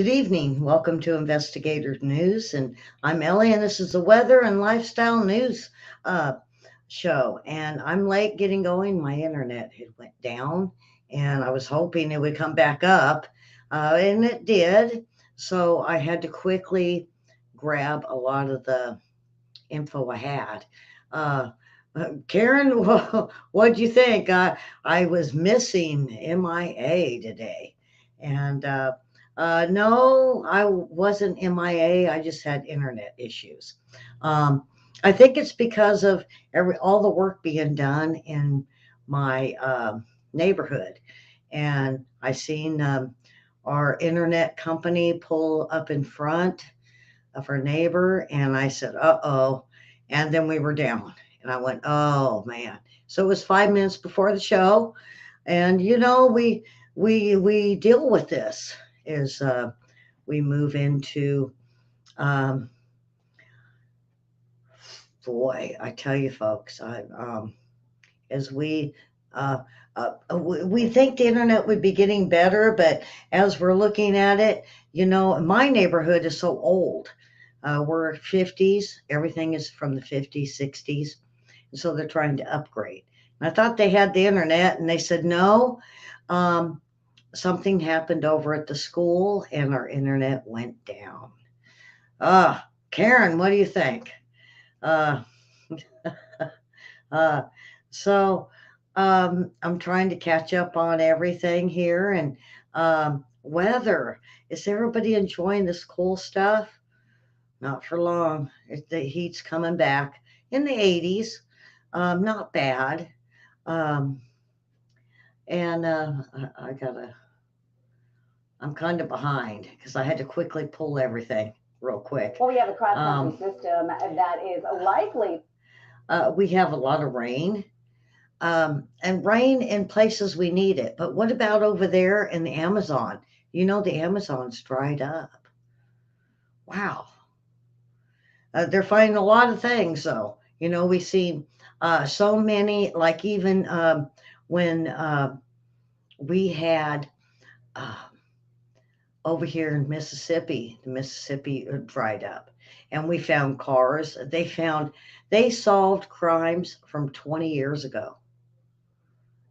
Good evening. Welcome to Investigator News, and I'm Ellie, and this is the weather and lifestyle news uh, show. And I'm late getting going. My internet had went down, and I was hoping it would come back up, and it did. So I had to quickly grab a lot of the info I had. Uh, Karen, what'd you think? I was missing MIA today. And no, I wasn't MIA. I just had internet issues. Um, I think it's because of all the work being done in my neighborhood. And I seen our internet company pull up in front of her neighbor, and I said, "Uh-oh." And then we were down, and I went, "Oh man." So it was 5 minutes before the show, and we deal with this as we move into um, boy, I tell you, folks, as we think the internet would be getting better, but as we're looking at it, my neighborhood is so old. We're 50s. Everything is from the 50s, 60s. And so they're trying to upgrade. And I thought they had the internet, and they said no. Um, Something happened over at the school, and our internet went down. Karen, what do you think? Uh, uh, so I'm trying to catch up on everything here. And weather. Is everybody enjoying this cool stuff? Not for long. The heat's coming back in the 80s. Not bad. Um, and I gotta, I'm kind of behind because I had to quickly pull everything real quick. Well, we have a cross country Um, system that is likely. we have a lot of rain, and rain in places we need it. But what about over there in the Amazon? The Amazon's dried up. Wow. They're finding a lot of things, though. We see so many, like even when we had uh, over here in Mississippi, the Mississippi dried up, and we found cars. They solved crimes from 20 years ago.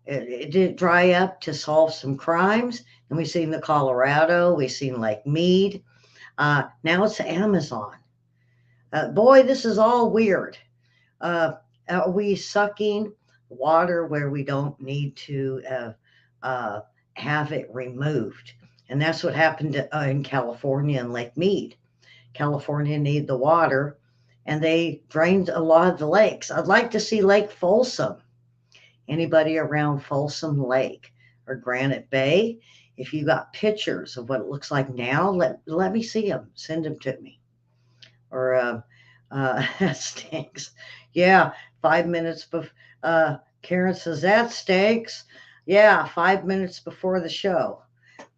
It did dry up to solve some crimes, and we've seen the Colorado, we've seen Lake Mead. Now it's the Amazon. Boy, this is all weird. Uh, are we sucking water where we don't need to uh, have it removed? And that's what happened in California and Lake Mead. California needed the water, and they drained a lot of the lakes. I'd like to see Lake Folsom. Anybody around Folsom Lake or Granite Bay? If you got pictures of what it looks like now, let me see them. Send them to me. Or that stinks. Yeah, 5 minutes before. Karen says that stinks. Yeah, 5 minutes before the show.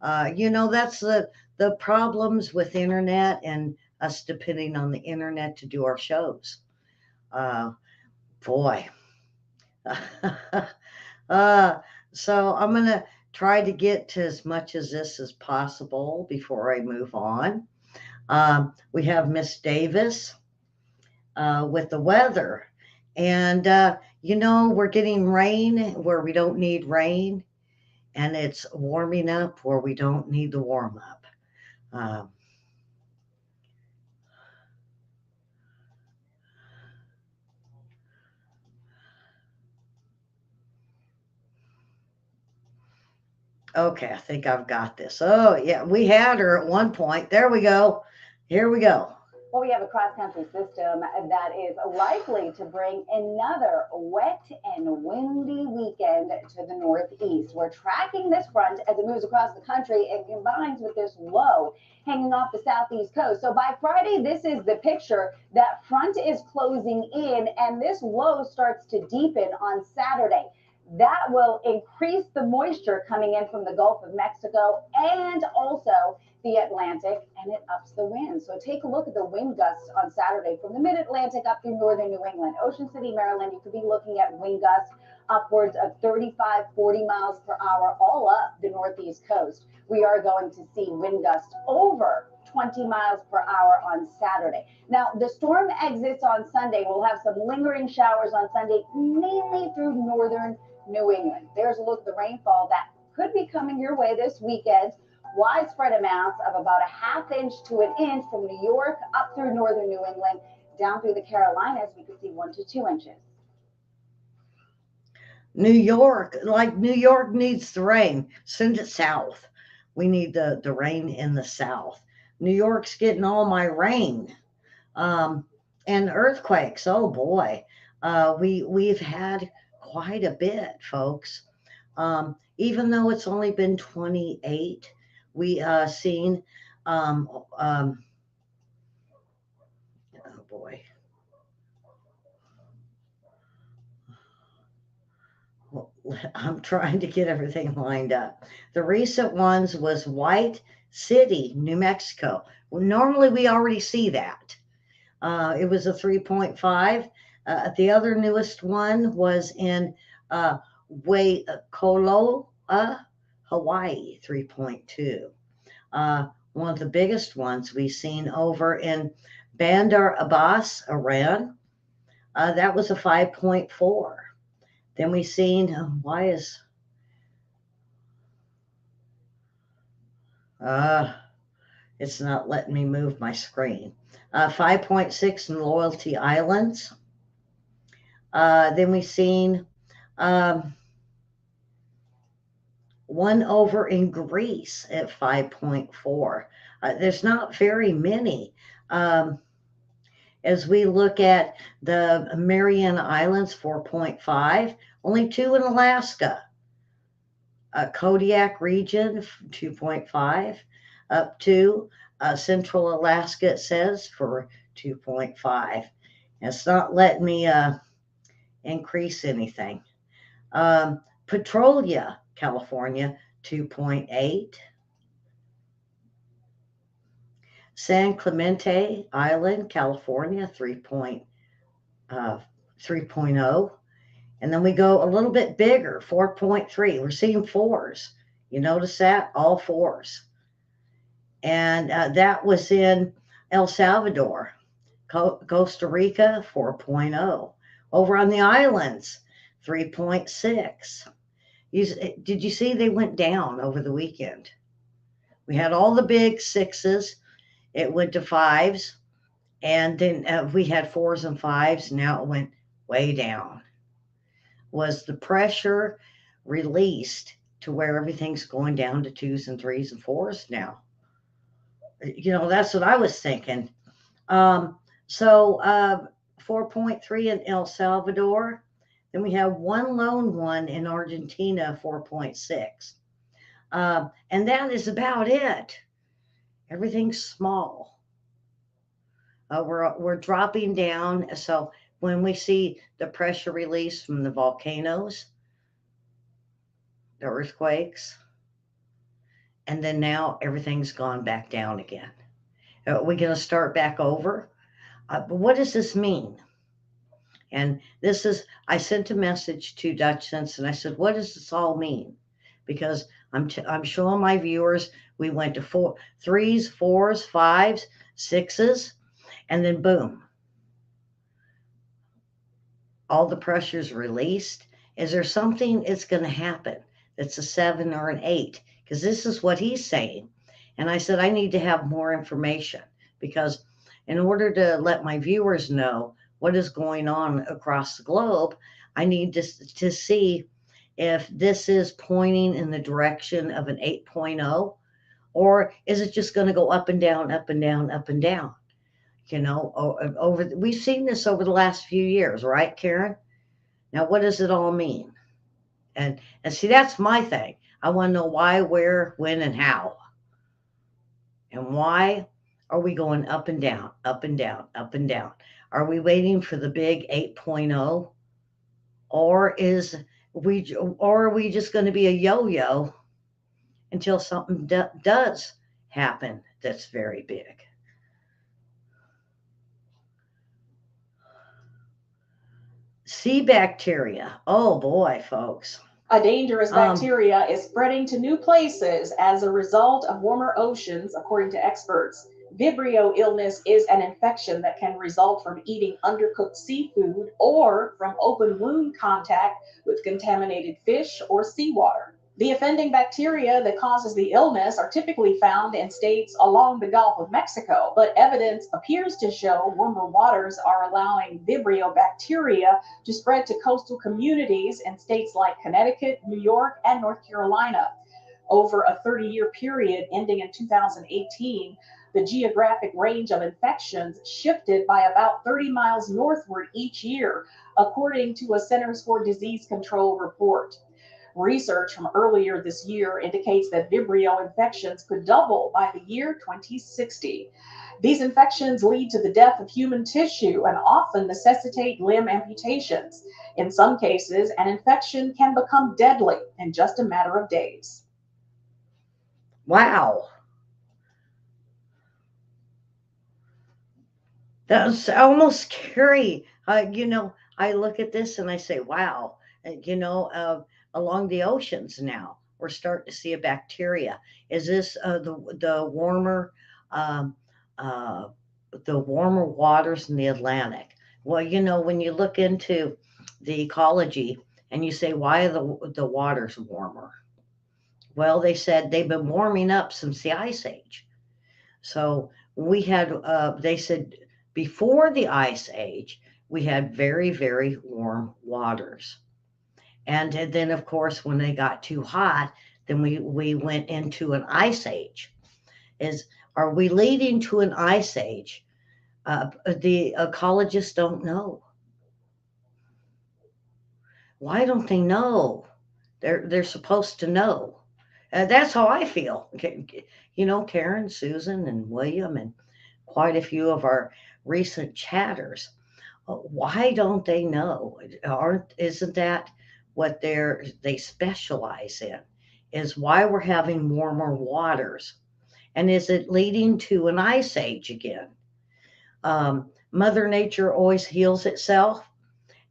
That's the problems with internet and us depending on the internet to do our shows. Uh, Boy. uh, so I'm gonna try to get to as much as this as possible before I move on. We have Miss Davis with the weather. And, we're getting rain where we don't need rain, and it's warming up where we don't need the warm up. Um, okay, I think I've got this. Oh, yeah, we had her at one point. There we go. Here we go. Well, we have a cross country system that is likely to bring another wet and windy weekend to the northeast. We're tracking this front as it moves across the country and combines with this low hanging off the southeast coast. So by Friday, this is the picture. That front is closing in, and this low starts to deepen on Saturday. That will increase the moisture coming in from the Gulf of Mexico and also the Atlantic, and it ups the wind. So take a look at the wind gusts on Saturday from the mid Atlantic up through northern New England. Ocean City, Maryland, you could be looking at wind gusts upwards of 35, 40 miles per hour all up the northeast coast. We are going to see wind gusts over 20 miles per hour on Saturday. Now, the storm exits on Sunday. We'll have some lingering showers on Sunday, mainly through northern New England. There's a look at the rainfall that could be coming your way this weekend. Widespread amounts of about a half inch to an inch from New York up through northern New England, down through the Carolinas. We could see 1 to 2 inches. New York, like New York needs the rain. Send it south. We need the rain in the south. New York's getting all my rain. And earthquakes. Oh boy. We've had quite a bit, folks. Even though it's only been 28, we seen oh boy. Well, I'm trying to get everything lined up. The recent ones was White City, New Mexico. Well, normally we already see that. It was a 3.5. The other newest one was in Waikoloa, Hawaii, 3.2. One of the biggest ones we've seen over in Bandar Abbas, Iran, that was a 5.4. Then we seen, uh, it's not letting me move my screen. 5.6 in Loyalty Islands. Then we seen one over in Greece at 5.4. There's not very many. As we look at the Mariana Islands, 4.5, only two in Alaska. Kodiak region, 2.5, up to Central Alaska, it says, for 2.5. It's not letting me increase anything. Petrolia, California, 2.8. San Clemente Island, California, 3.0. And then we go a little bit bigger, 4.3. We're seeing fours. You notice that? All fours. And that was in El Salvador, Costa Rica, 4.0. Over on the islands, 3.6. Did you see they went down over the weekend? We had all the big sixes. It went to fives. And then we had fours and fives. Now it went way down. Was the pressure released to where everything's going down to twos and threes and fours now? That's what I was thinking. So 4.3 in El Salvador. Then we have one lone one in Argentina, 4.6. And that is about it. Everything's small. We're dropping down. So when we see the pressure release from the volcanoes, the earthquakes, and then now everything's gone back down again. Are we going to start back over? But what does this mean? And I sent a message to Dutch Sense and I said, what does this all mean? Because I'm showing my viewers, we went to threes, fours, fives, sixes, and then boom. All the pressure's released. Is there something that's going to happen that's a 7 or an 8? Because this is what he's saying. And I said, I need to have more information because in order to let my viewers know what is going on across the globe, I need to see if this is pointing in the direction of an 8.0, or is it just going to go up and down, up and down, up and down? We've seen this over the last few years, right, Karen? Now, what does it all mean? And see, that's my thing. I want to know why, where, when, and how. And why are we going up and down, up and down, up and down? Are we waiting for the big 8.0? Or are we just going to be a yo-yo until something does happen that's very big? Sea bacteria. Oh boy, folks. A dangerous Um, bacteria is spreading to new places as a result of warmer oceans, according to experts. Vibrio illness is an infection that can result from eating undercooked seafood or from open wound contact with contaminated fish or seawater. The offending bacteria that causes the illness are typically found in states along the Gulf of Mexico, but evidence appears to show warmer waters are allowing Vibrio bacteria to spread to coastal communities in states like Connecticut, New York, and North Carolina. Over a 30-year period ending in 2018, the geographic range of infections shifted by about 30 miles northward each year, according to a Centers for Disease Control report. Research from earlier this year indicates that Vibrio infections could double by the year 2060. These infections lead to the death of human tissue and often necessitate limb amputations. In some cases, an infection can become deadly in just a matter of days. wow. That's almost scary. I look at this and I say, wow, along the oceans now, we're starting to see a bacteria. Is this um, uh, the warmer waters in the Atlantic? Well, when you look into the ecology and you say, why are the waters warmer? Well, they said they've been warming up since the Ice Age. So they said before the Ice Age, we had very, very warm waters. And then, of course, when they got too hot, then we went into an ice age. Is Are we leading to an ice age? The ecologists don't know. Why don't they know? They're supposed to know. That's how I feel. Karen, Susan, and William, and quite a few of our recent chatters. Why don't they know? Aren't Isn't that what they specialize in? Is why we're having warmer waters, and is it leading to an ice age again? Mother Nature always heals itself,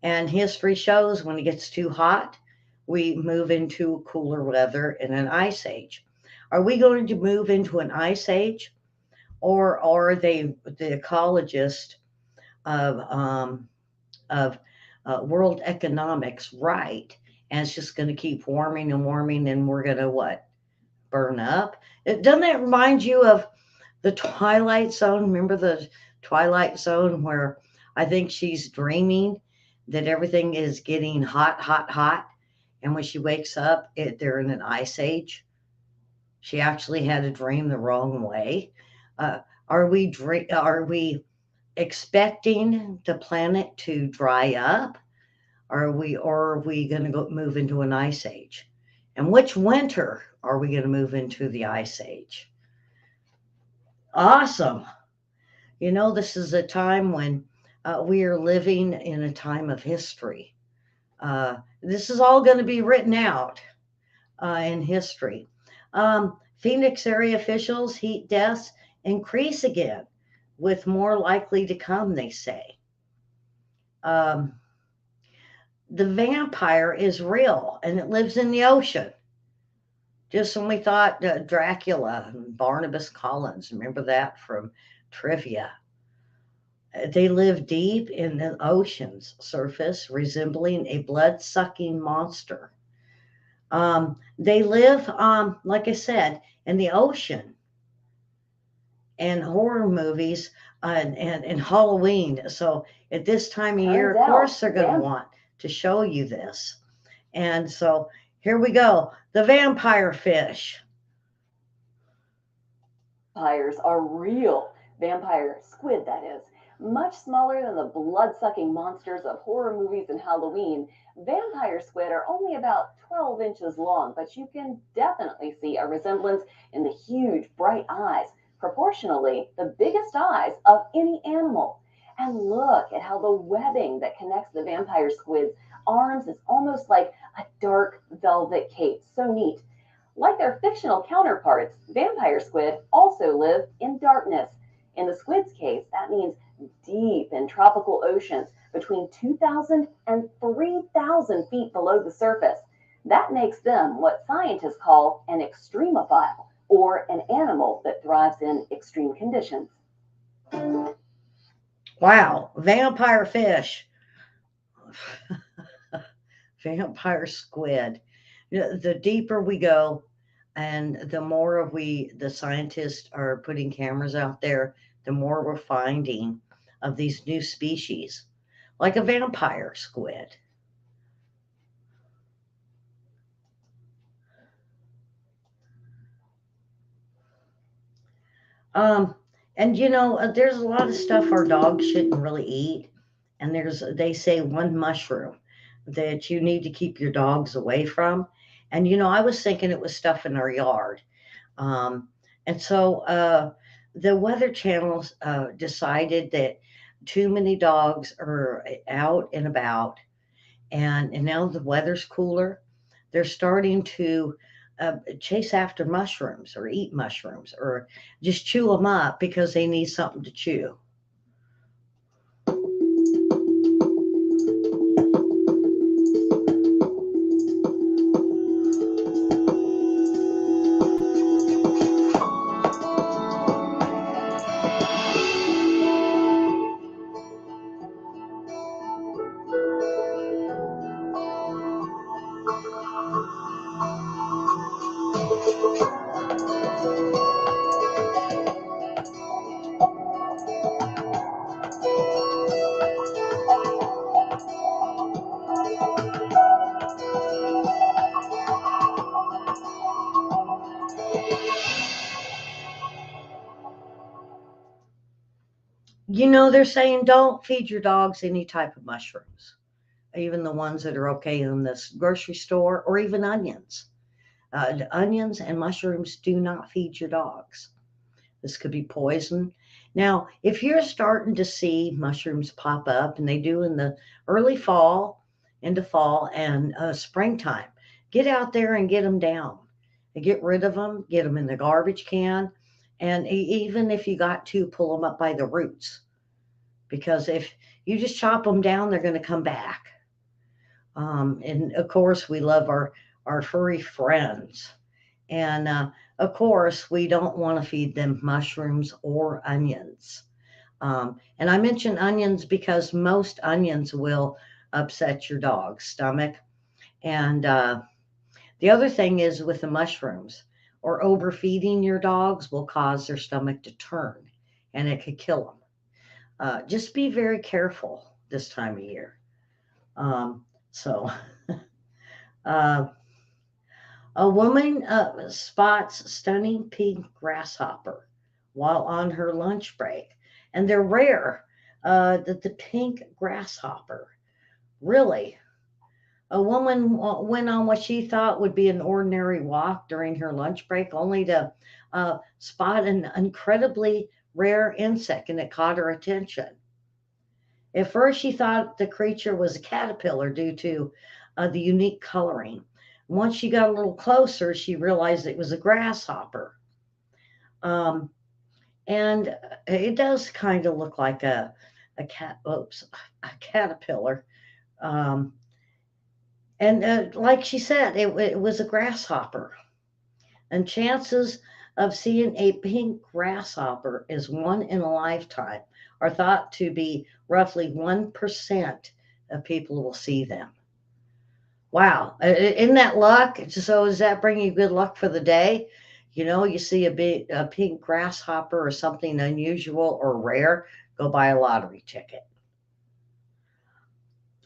and history shows when it gets too hot, we move into cooler weather in an ice age. Are we going to move into an ice age, or are they the ecologists of world economics right? And it's just going to keep warming and warming, and we're going to what? Burn up? Doesn't that remind you of the Twilight Zone? Remember the Twilight Zone where I think she's dreaming that everything is getting hot, hot, hot, and when she wakes up, they're in an ice age. She actually had a dream the wrong way. Uh, are we expecting the planet to dry up? Or are we going to go move into an ice age? And which winter are we going to move into the ice age? Awesome. This is a time when we are living in a time of history. This is all going to be written out in history. Phoenix area officials, heat deaths increase again, with more likely to come, they say. Um, the vampire is real and it lives in the ocean. Just when we thought Dracula and Barnabas Collins, remember that from trivia? They live deep in the ocean's surface, resembling a blood sucking monster. They live, like I said, in the ocean and horror movies and Halloween. So at this time of year, Turns of out, course, they're going to vampires want to show you this. And so here we go, the vampire fish. are real. Vampire squid, that is. Much smaller than the blood sucking monsters of horror movies and Halloween, vampire squid are only about 12 inches long, but you can definitely see a resemblance in the huge, bright eyes, proportionally the biggest eyes of any animal. And look at how the webbing that connects the vampire squid's arms is almost like a dark velvet cape. So neat. Like their fictional counterparts, vampire squid also live in darkness. In the squid's case, that means deep in tropical oceans, between 2,000 and 3,000 feet below the surface. That makes them what scientists call an extremophile, or an animal that thrives in extreme conditions. Wow, vampire fish, vampire squid. The deeper we go, and the more of the scientists are putting cameras out there, the more we're finding of these new species, like a vampire squid. Um, and there's a lot of stuff our dogs shouldn't really eat. And they say one mushroom that you need to keep your dogs away from. And I was thinking it was stuff in our yard. Um, and so the Weather Channel decided that too many dogs are out and about, and now the weather's cooler. They're starting to chase after mushrooms or eat mushrooms or just chew them up because they need something to chew. They're saying don't feed your dogs any type of mushrooms, even the ones that are okay in this grocery store, or even onions. Onions and mushrooms do not feed your dogs. This could be poison. Now, if you're starting to see mushrooms pop up, and they do in the early fall, into fall and springtime, get out there and get them down and get rid of them, get them in the garbage can. And even if you got to, pull them up by the roots, because if you just chop them down, they're going to come back. And of course, we love our furry friends. And of course, we don't want to feed them mushrooms or onions. And I mention onions because most onions will upset your dog's stomach. And the other thing is with the mushrooms, or overfeeding your dogs will cause their stomach to turn, and it could kill them. Just be very careful this time of year. So, uh, a woman spots stunning pink grasshopper while on her lunch break, and they're rare. The pink grasshopper, really. A woman went on what she thought would be an ordinary walk during her lunch break, only to spot an incredibly rare insect, and it caught her attention. At first, she thought the creature was a caterpillar due to the unique coloring. Once she got a little closer, she realized it was a grasshopper. Um, and it does kind of look like a caterpillar. Um, and like she said, it was a grasshopper. And chances of seeing a pink grasshopper is one in a lifetime, are thought to be roughly 1% of people will see them. Wow, isn't that luck? So does that bring you good luck for the day? You see a pink grasshopper or something unusual or rare, go buy a lottery ticket.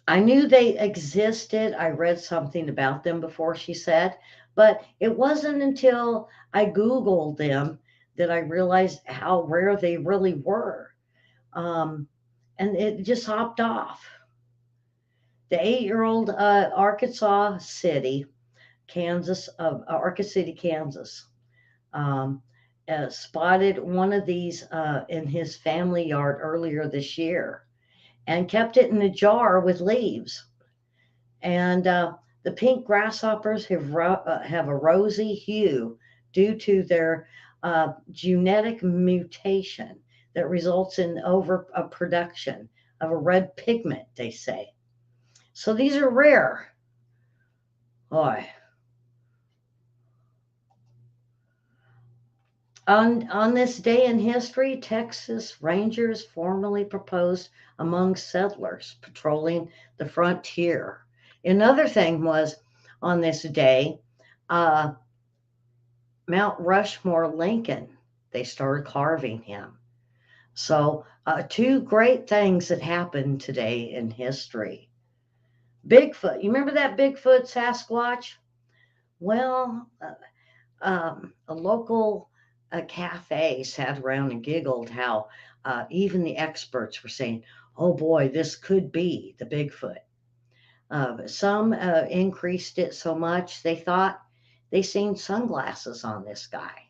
I knew they existed. I read something about them before, she said, but it wasn't until I Googled them that I realized how rare they really were. Um, and it just hopped off. The 8-year-old Arkansas City, Kansas, um, spotted one of these in his family yard earlier this year and kept it in a jar with leaves. And the pink grasshoppers have a rosy hue due to their genetic mutation that results in overproduction of a red pigment, they say. So these are rare. Boy. On this day in history, Texas Rangers formally proposed among settlers patrolling the frontier. Another thing was on this day, uh, Mount Rushmore Lincoln, they started carving him. So, two great things that happened today in history. Bigfoot, you remember that Bigfoot Sasquatch? Well, a local cafe sat around and giggled how even the experts were saying, oh boy, this could be the Bigfoot. Some increased it so much they thought they seen sunglasses on this guy.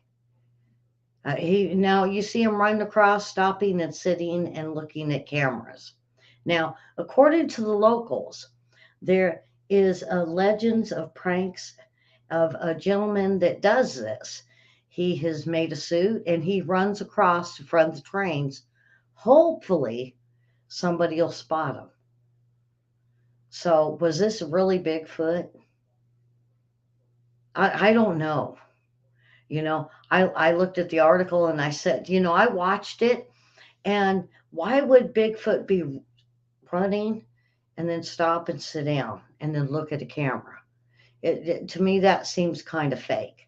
Now you see him running across, stopping and sitting and looking at cameras. Now, according to the locals, there is legends of pranks of a gentleman that does this. He has made a suit and he runs across in front of the trains. Hopefully, somebody will spot him. So, was this really Bigfoot? I don't know. I looked at the article and I said, I watched it. And why would Bigfoot be running and then stop and sit down and then look at a camera? To me, that seems kind of fake.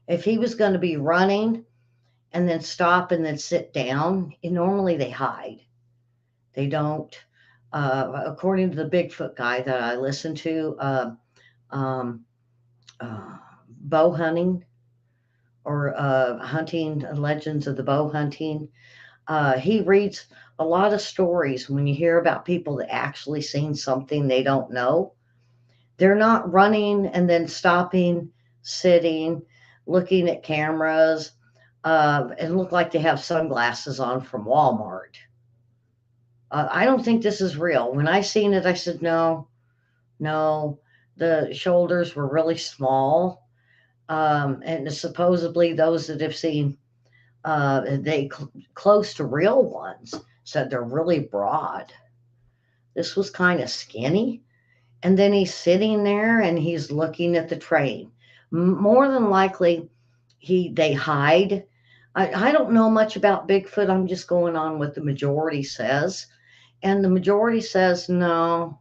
If he was going to be running and then stop and then sit down, normally they hide. They don't. According to the Bigfoot guy that I listen to, um, bow hunting or hunting legends of the bow hunting, he reads a lot of stories. When you hear about people that actually seen something they don't know, they're not running and then stopping, sitting, looking at cameras, and look like they have sunglasses on from Walmart. I don't think this is real. When I seen it, I said, no, no, the shoulders were really small. And supposedly those that have seen close to real ones said they're really broad. This was kind of skinny. And then he's sitting there and he's looking at the train. More than likely, they hide. I don't know much about Bigfoot. I'm just going on what the majority says. And the majority says no.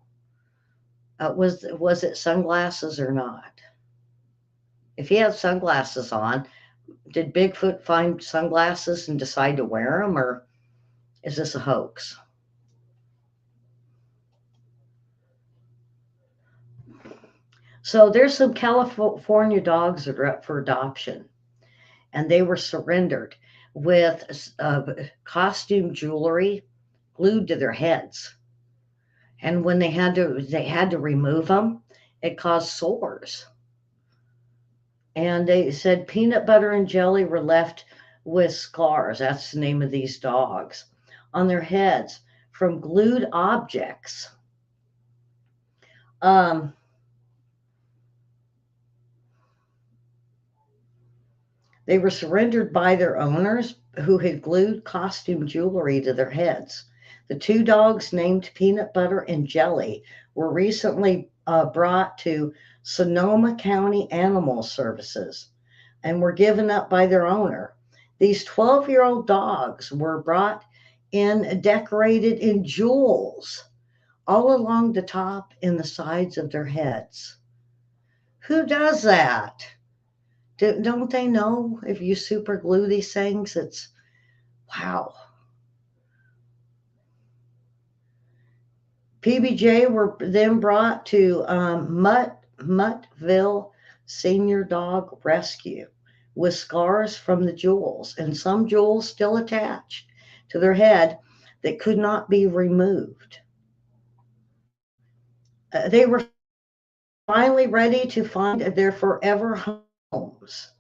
Was it sunglasses or not? If he had sunglasses on, did Bigfoot find sunglasses and decide to wear them, or is this a hoax? So there's some California dogs that are up for adoption, and they were surrendered with costume jewelry glued to their heads. And when they had to remove them, it caused sores. And they said peanut butter and jelly were left with scars. That's the name of these dogs on their heads from glued objects. They were surrendered by their owners who had glued costume jewelry to their heads. The two dogs, named Peanut Butter and Jelly, were recently brought to Sonoma County Animal Services and were given up by their owner. These 12-year-old dogs were brought in decorated in jewels all along the top and the sides of their heads. Who does that? Don't they know if you super glue these things? It's wow. PBJ were then brought to Muttville Senior Dog Rescue with scars from the jewels and some jewels still attached to their head that could not be removed. They were finally ready to find their forever homes.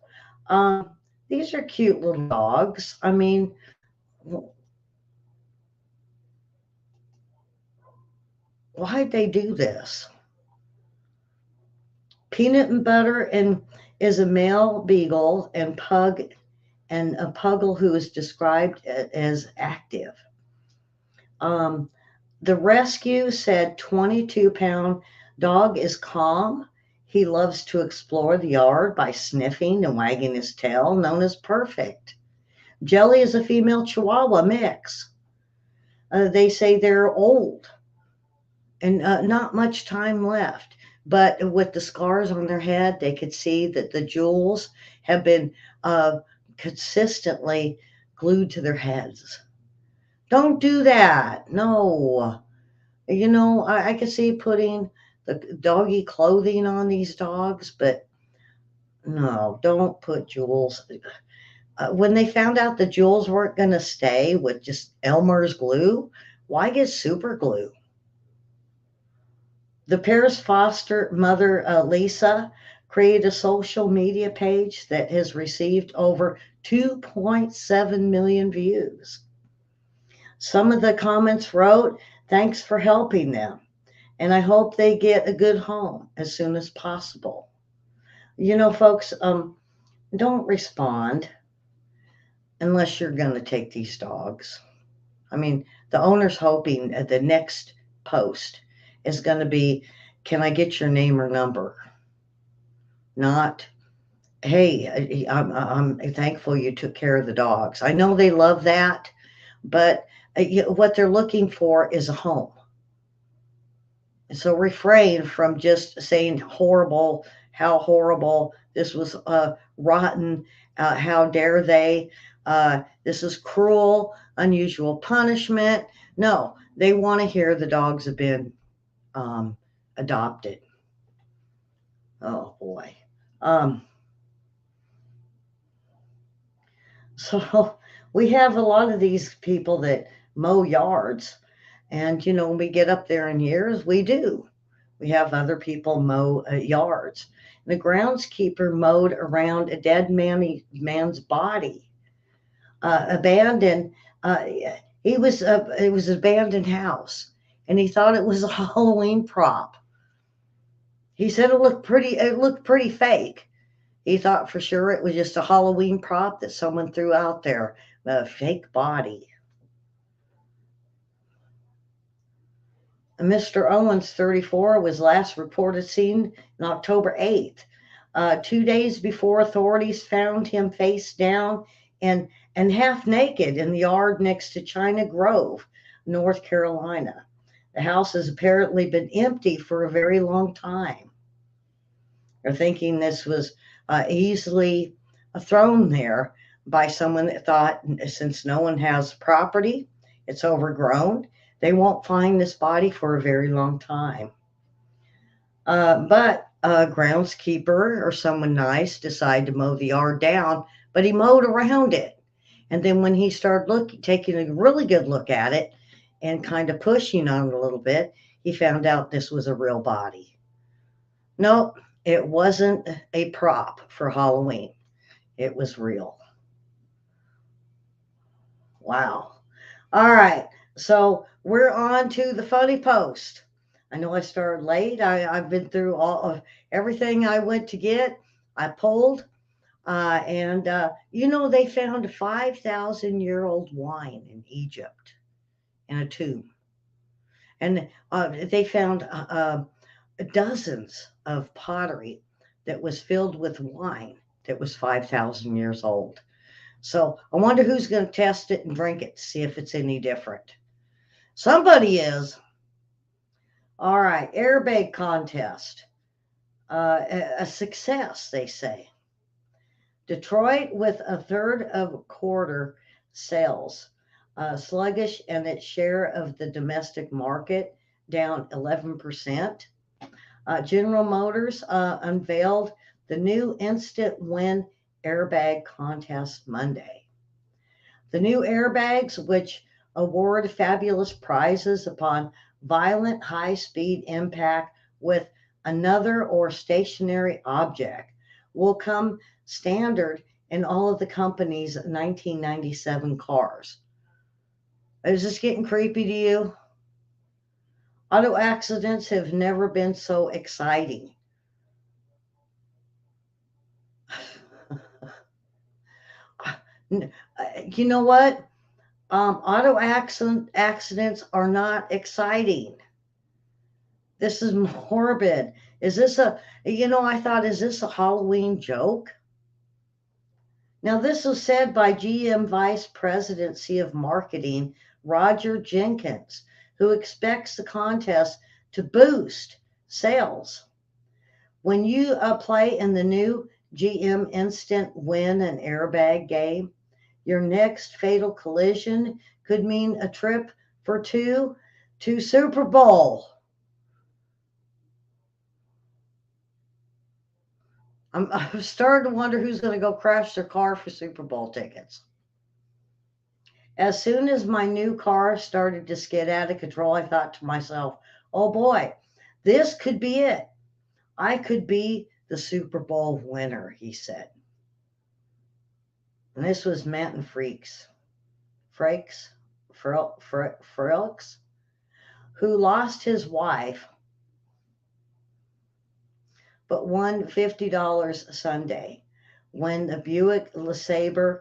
These are cute little dogs. I mean, why'd they do this? Peanut and Butter is a male beagle and pug, and a puggle who is described as active. The rescue said 22-pound dog is calm. He loves to explore the yard by sniffing and wagging his tail, known as Perfect. Jelly is a female Chihuahua mix. They say they're old and not much time left. But with the scars on their head, they could see that the jewels have been uh, consistently glued to their heads. Don't do that. No. I could see putting the doggy clothing on these dogs, but no, don't put jewels. When they found out the jewels weren't going to stay with just Elmer's glue, why get super glue? The pair's foster mother, Lisa, created a social media page that has received over 2.7 million views. Some of the comments wrote, "Thanks for helping them, and I hope they get a good home as soon as possible." Folks, don't respond unless you're going to take these dogs. I mean, the owner's hoping the next post is going to be, "Can I get your name or number?" Not, "Hey, I'm thankful you took care of the dogs." I know they love that, but what they're looking for is a home. So refrain from just saying horrible, how horrible, this was rotten, how dare they, this is cruel, unusual punishment. No, they want to hear the dogs have been um, adopted. Oh boy. Um, so we have a lot of these people that mow yards. And, when we get up there in years, we do. We have other people mow yards. And the groundskeeper mowed around a dead man's body, abandoned. It was an abandoned house, and he thought it was a Halloween prop. He said it looked pretty. It looked pretty fake. He thought for sure it was just a Halloween prop that someone threw out there, a fake body. Mr. Owens, 34, was last reported seen on October 8th, 2 days before authorities found him face down and half naked in the yard next to China Grove, North Carolina. The house has apparently been empty for a very long time. They're thinking this was easily thrown there by someone that thought, since no one has property, it's overgrown, they won't find this body for a very long time. But a groundskeeper or someone nice decided to mow the yard down, but he mowed around it. And then when he started taking a really good look at it and kind of pushing on it a little bit, he found out this was a real body. Nope, it wasn't a prop for Halloween. It was real. Wow. All right. So we're on to the funny post. I know I started late. I've been through all of everything I went to get. I pulled, and they found a 5,000-year-old wine in Egypt in a tomb, and they found dozens of pottery that was filled with wine that was 5,000 years old. So I wonder who's going to test it and drink it to see if it's any different. Somebody is. All right, airbag contest. A success, they say. Detroit with a third of quarter sales, sluggish, and its share of the domestic market down 11%. General Motors unveiled the new instant win airbag contest Monday. The new airbags, which award fabulous prizes upon violent high speed impact with another or stationary object, will come standard in all of the company's 1997 cars. Is this getting creepy to you? Auto accidents have never been so exciting. You know what? Auto accidents are not exciting. This is morbid. Is this I thought, is this a Halloween joke? Now, this was said by GM Vice Presidency of Marketing, Roger Jenkins, who expects the contest to boost sales. When you play in the new GM Instant Win and Airbag game, your next fatal collision could mean a trip for two to Super Bowl. I'm starting to wonder who's going to go crash their car for Super Bowl tickets. As soon as my new car started to skid out of control, I thought to myself, oh boy, this could be it. I could be the Super Bowl winner, he said. And this was Manton Frakes, who lost his wife but won $50 Sunday when the Buick LeSabre,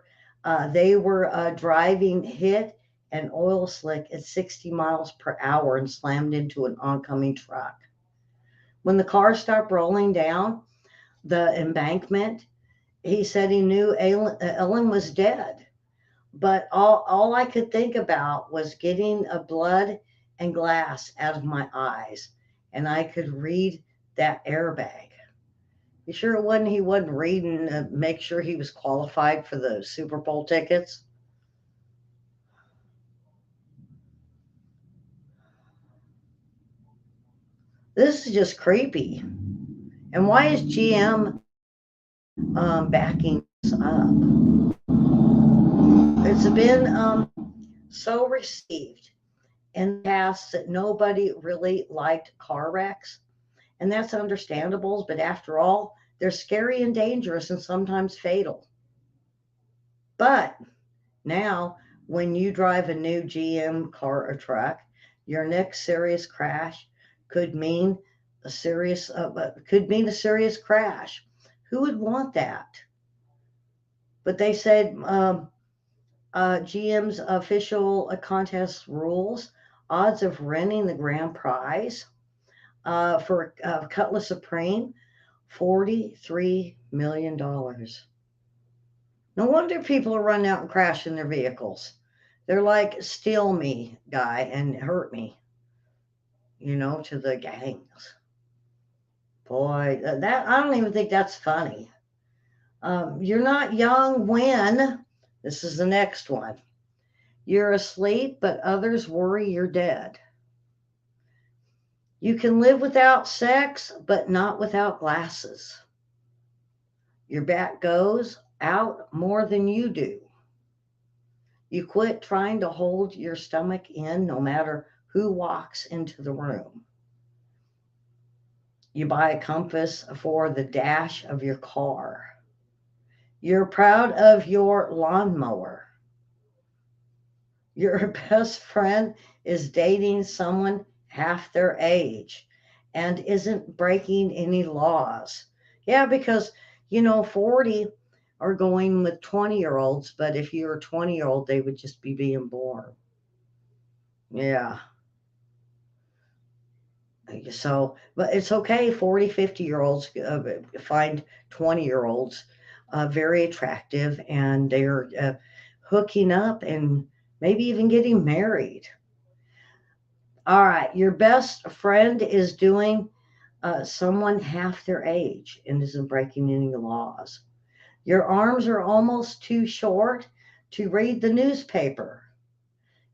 they were driving, hit an oil slick at 60 miles per hour and slammed into an oncoming truck. When the car stopped rolling down the embankment, he said he knew Ellen was dead. But all I could think about was getting a blood and glass out of my eyes, and I could read that airbag. You sure it wasn't he wasn't reading to make sure he was qualified for the Super Bowl tickets? This is just creepy. And why is GM backing us up? It's been so received in the past that nobody really liked car wrecks. And that's understandable, but after all, they're scary and dangerous and sometimes fatal. But now, when you drive a new GM car or truck, your next serious crash could mean a serious crash. Who would want that? But they said GM's official contest rules: odds of winning the grand prize for Cutlass Supreme, $43 million. No wonder people are running out and crashing their vehicles. They're like, steal me, guy, and hurt me, to the gangs. Boy, that I don't even think that's funny. You're not young when, this is the next one, you're asleep, but others worry you're dead. You can live without sex, but not without glasses. Your back goes out more than you do. You quit trying to hold your stomach in no matter who walks into the room. You buy a compass for the dash of your car. You're proud of your lawnmower. Your best friend is dating someone half their age and isn't breaking any laws. Yeah, because, 40 are going with 20-year-olds, but if you're a 20-year-old, they would just be being born. Yeah. So, but it's okay. 40, 50-year-olds find 20-year-olds very attractive, and they're hooking up and maybe even getting married. All right, your best friend is doing someone half their age and isn't breaking any laws. Your arms are almost too short to read the newspaper.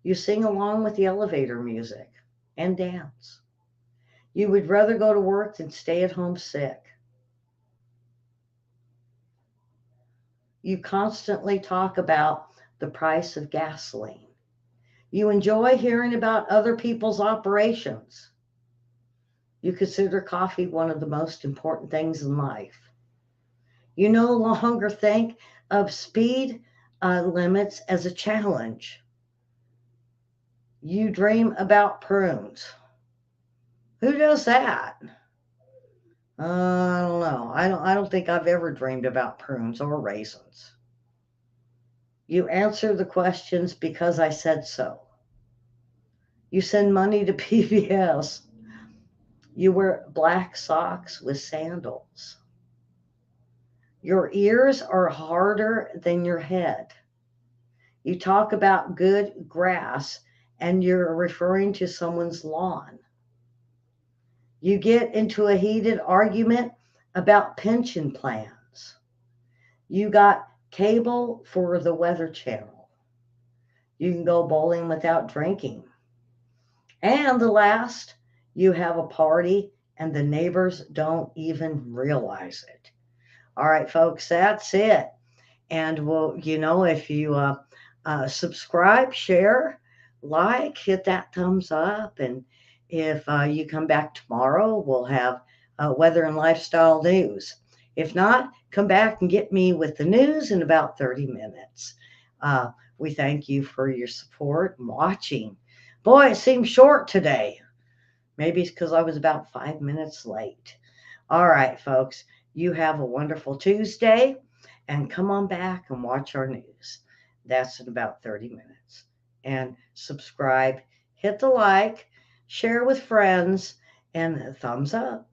You sing along with the elevator music and dance. You would rather go to work than stay at home sick. You constantly talk about the price of gasoline. You enjoy hearing about other people's operations. You consider coffee one of the most important things in life. You no longer think of speed limits as a challenge. You dream about prunes. Who does that? I don't know. I don't think I've ever dreamed about prunes or raisins. You answer the questions because I said so. You send money to PBS. You wear black socks with sandals. Your ears are harder than your head. You talk about good grass and you're referring to someone's lawn. You get into a heated argument about pension plans. You got cable for the Weather Channel. You can go bowling without drinking. And the last, you have a party and the neighbors don't even realize it. All right, folks, that's it. And well, if you subscribe, share, like, hit that thumbs up. And if you come back tomorrow, we'll have weather and lifestyle news. If not, come back and get me with the news in about 30 minutes. We thank you for your support and watching. Boy, it seemed short today. Maybe it's because I was about 5 minutes late. All right, folks, you have a wonderful Tuesday and come on back and watch our news. That's in about 30 minutes. And subscribe, hit the like, share with friends, and thumbs up.